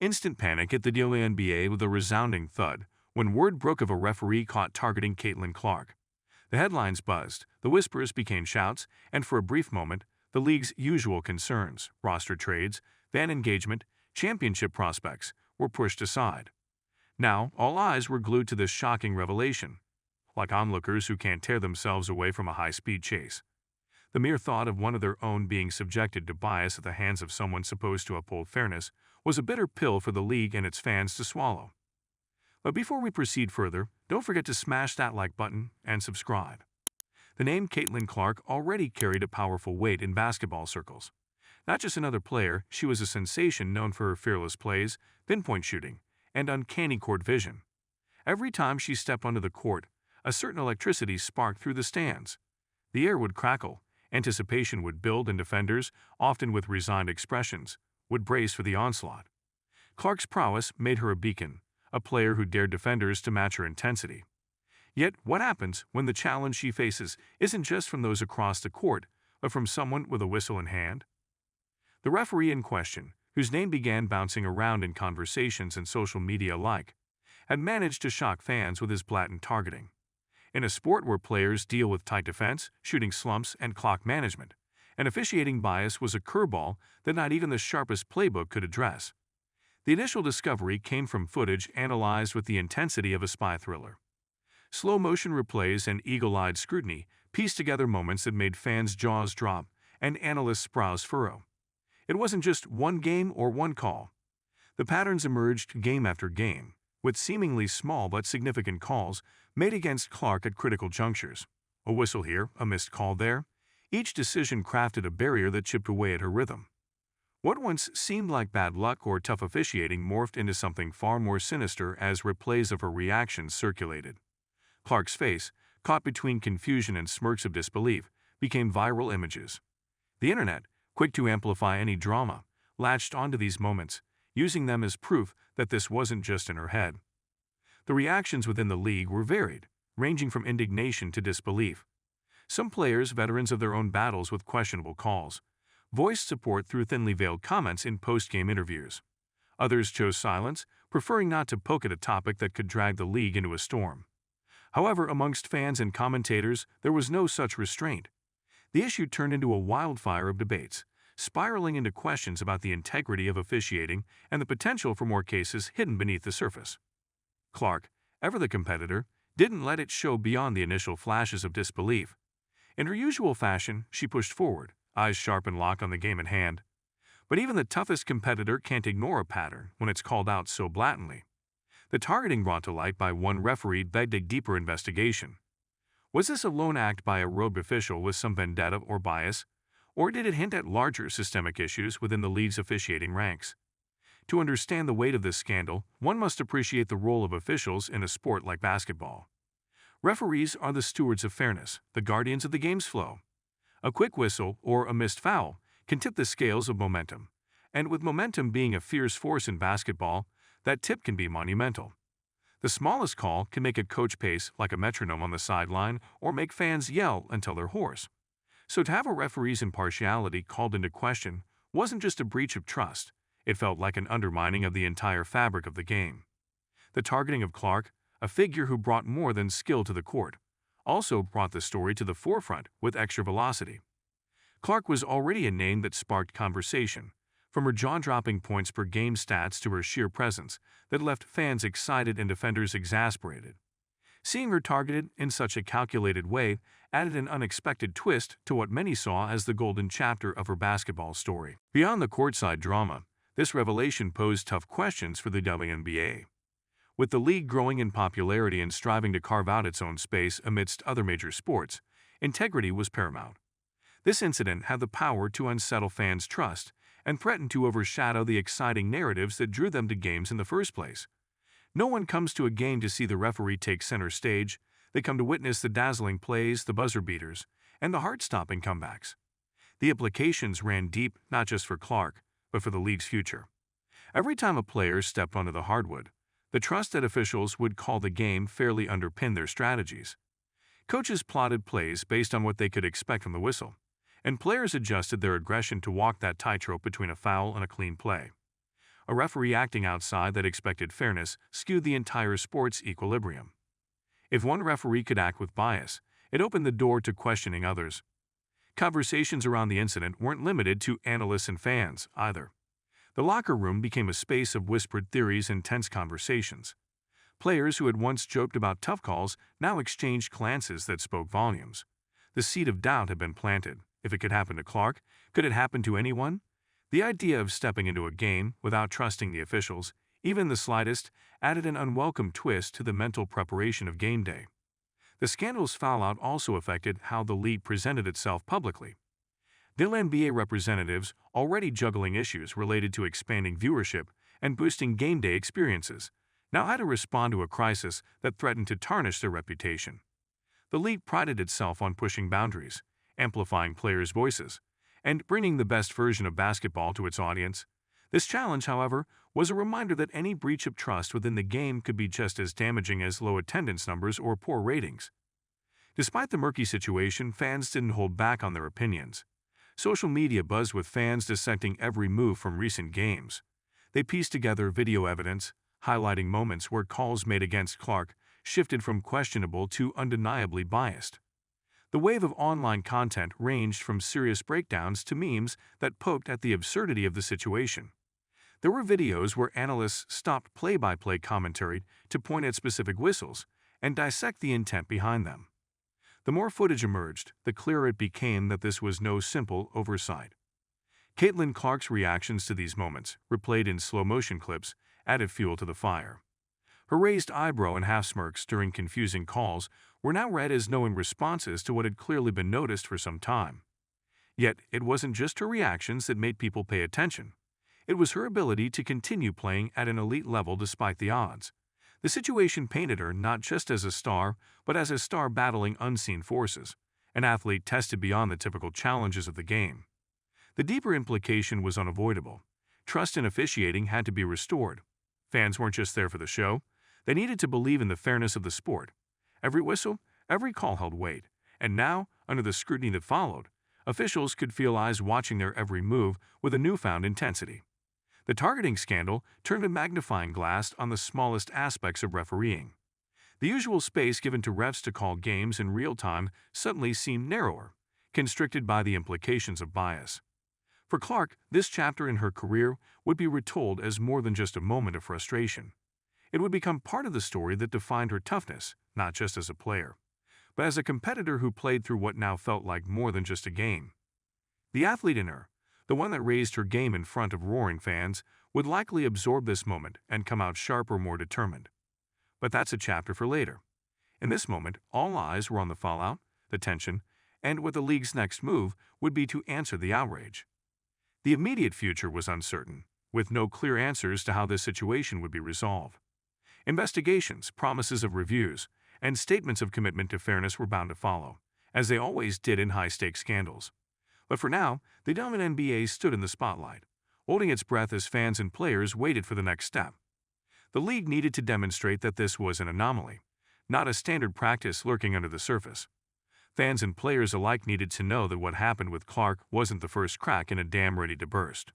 Instant panic hit the WNBA with a resounding thud when word broke of a referee caught targeting Caitlin Clark. The headlines buzzed, the whispers became shouts, and for a brief moment, the league's usual concerns, roster trades, fan engagement, championship prospects, were pushed aside. Now, all eyes were glued to this shocking revelation, like onlookers who can't tear themselves away from a high-speed chase. The mere thought of one of their own being subjected to bias at the hands of someone supposed to uphold fairness was a bitter pill for the league and its fans to swallow. But before we proceed further, don't forget to smash that like button and subscribe. The name Caitlin Clark already carried a powerful weight in basketball circles. Not just another player, she was a sensation known for her fearless plays, pinpoint shooting, and uncanny court vision. Every time she stepped onto the court, a certain electricity sparked through the stands. The air would crackle, anticipation would build, and defenders, often with resigned expressions, would brace for the onslaught. Clark's prowess made her a beacon, a player who dared defenders to match her intensity. Yet, what happens when the challenge she faces isn't just from those across the court, but from someone with a whistle in hand? The referee in question, whose name began bouncing around in conversations and social media alike, had managed to shock fans with his blatant targeting. In a sport where players deal with tight defense, shooting slumps, and clock management, an officiating bias was a curveball that not even the sharpest playbook could address. The initial discovery came from footage analyzed with the intensity of a spy thriller. Slow-motion replays and eagle-eyed scrutiny pieced together moments that made fans' jaws drop and analysts' brows furrow. It wasn't just one game or one call. The patterns emerged game after game, with seemingly small but significant calls made against Clark at critical junctures. A whistle here, a missed call there. Each decision crafted a barrier that chipped away at her rhythm. What once seemed like bad luck or tough officiating morphed into something far more sinister as replays of her reactions circulated. Clark's face, caught between confusion and smirks of disbelief, became viral images. The internet, quick to amplify any drama, latched onto these moments, using them as proof that this wasn't just in her head. The reactions within the league were varied, ranging from indignation to disbelief. Some players, veterans of their own battles with questionable calls, voiced support through thinly veiled comments in post-game interviews. Others chose silence, preferring not to poke at a topic that could drag the league into a storm. However, amongst fans and commentators, there was no such restraint. The issue turned into a wildfire of debates, spiraling into questions about the integrity of officiating and the potential for more cases hidden beneath the surface. Clark, ever the competitor, didn't let it show beyond the initial flashes of disbelief. In her usual fashion, she pushed forward, eyes sharp and locked on the game at hand. But even the toughest competitor can't ignore a pattern when it's called out so blatantly. The targeting brought to light by one referee begged a deeper investigation. Was this a lone act by a rogue official with some vendetta or bias, or did it hint at larger systemic issues within the league's officiating ranks? To understand the weight of this scandal, one must appreciate the role of officials in a sport like basketball. Referees are the stewards of fairness, the guardians of the game's flow. A quick whistle or a missed foul can tip the scales of momentum, and with momentum being a fierce force in basketball, that tip can be monumental. The smallest call can make a coach pace like a metronome on the sideline or make fans yell until they're hoarse. So to have a referee's impartiality called into question wasn't just a breach of trust, it felt like an undermining of the entire fabric of the game. The targeting of Clark, a figure who brought more than skill to the court, also brought the story to the forefront with extra velocity. Clark was already a name that sparked conversation, from her jaw-dropping points per game stats to her sheer presence that left fans excited and defenders exasperated. Seeing her targeted in such a calculated way added an unexpected twist to what many saw as the golden chapter of her basketball story. Beyond the courtside drama, this revelation posed tough questions for the WNBA. With the league growing in popularity and striving to carve out its own space amidst other major sports, integrity was paramount. This incident had the power to unsettle fans' trust and threatened to overshadow the exciting narratives that drew them to games in the first place. No one comes to a game to see the referee take center stage. They come to witness the dazzling plays, the buzzer beaters, and the heart-stopping comebacks. The implications ran deep not just for Clark, but for the league's future. Every time a player stepped onto the hardwood, the trust that officials would call the game fairly underpinned their strategies. Coaches plotted plays based on what they could expect from the whistle, and players adjusted their aggression to walk that tightrope between a foul and a clean play. A referee acting outside that expected fairness skewed the entire sport's equilibrium. If one referee could act with bias, it opened the door to questioning others. Conversations around the incident weren't limited to analysts and fans, either. The locker room became a space of whispered theories and tense conversations. Players who had once joked about tough calls now exchanged glances that spoke volumes. The seed of doubt had been planted. If it could happen to Clark, could it happen to anyone? The idea of stepping into a game without trusting the officials, even the slightest, added an unwelcome twist to the mental preparation of game day. The scandal's fallout also affected how the league presented itself publicly. WNBA representatives, already juggling issues related to expanding viewership and boosting game day experiences, now had to respond to a crisis that threatened to tarnish their reputation. The league prided itself on pushing boundaries, amplifying players' voices, and bringing the best version of basketball to its audience. This challenge, however, was a reminder that any breach of trust within the game could be just as damaging as low attendance numbers or poor ratings. Despite the murky situation, fans didn't hold back on their opinions. Social media buzzed with fans dissecting every move from recent games. They pieced together video evidence, highlighting moments where calls made against Clark shifted from questionable to undeniably biased. The wave of online content ranged from serious breakdowns to memes that poked at the absurdity of the situation. There were videos where analysts stopped play-by-play commentary to point at specific whistles and dissect the intent behind them. The more footage emerged, the clearer it became that this was no simple oversight. Caitlin Clark's reactions to these moments, replayed in slow-motion clips, added fuel to the fire. Her raised eyebrow and half-smirks during confusing calls were now read as knowing responses to what had clearly been noticed for some time. Yet, it wasn't just her reactions that made people pay attention. It was her ability to continue playing at an elite level despite the odds. The situation painted her not just as a star, but as a star battling unseen forces, an athlete tested beyond the typical challenges of the game. The deeper implication was unavoidable. Trust in officiating had to be restored. Fans weren't just there for the show. They needed to believe in the fairness of the sport. Every whistle, every call held weight, and now, under the scrutiny that followed, officials could feel eyes watching their every move with a newfound intensity. The targeting scandal turned a magnifying glass on the smallest aspects of refereeing. The usual space given to refs to call games in real time suddenly seemed narrower, constricted by the implications of bias. For Clark, this chapter in her career would be retold as more than just a moment of frustration. It would become part of the story that defined her toughness, not just as a player, but as a competitor who played through what now felt like more than just a game. The athlete in her, the one that raised her game in front of roaring fans, would likely absorb this moment and come out sharper, more determined. But that's a chapter for later. In this moment, all eyes were on the fallout, the tension, and what the league's next move would be to answer the outrage. The immediate future was uncertain, with no clear answers to how this situation would be resolved. Investigations, promises of reviews, and statements of commitment to fairness were bound to follow, as they always did in high-stakes scandals. But for now, the WNBA stood in the spotlight, holding its breath as fans and players waited for the next step. The league needed to demonstrate that this was an anomaly, not a standard practice lurking under the surface. Fans and players alike needed to know that what happened with Clark wasn't the first crack in a dam ready to burst.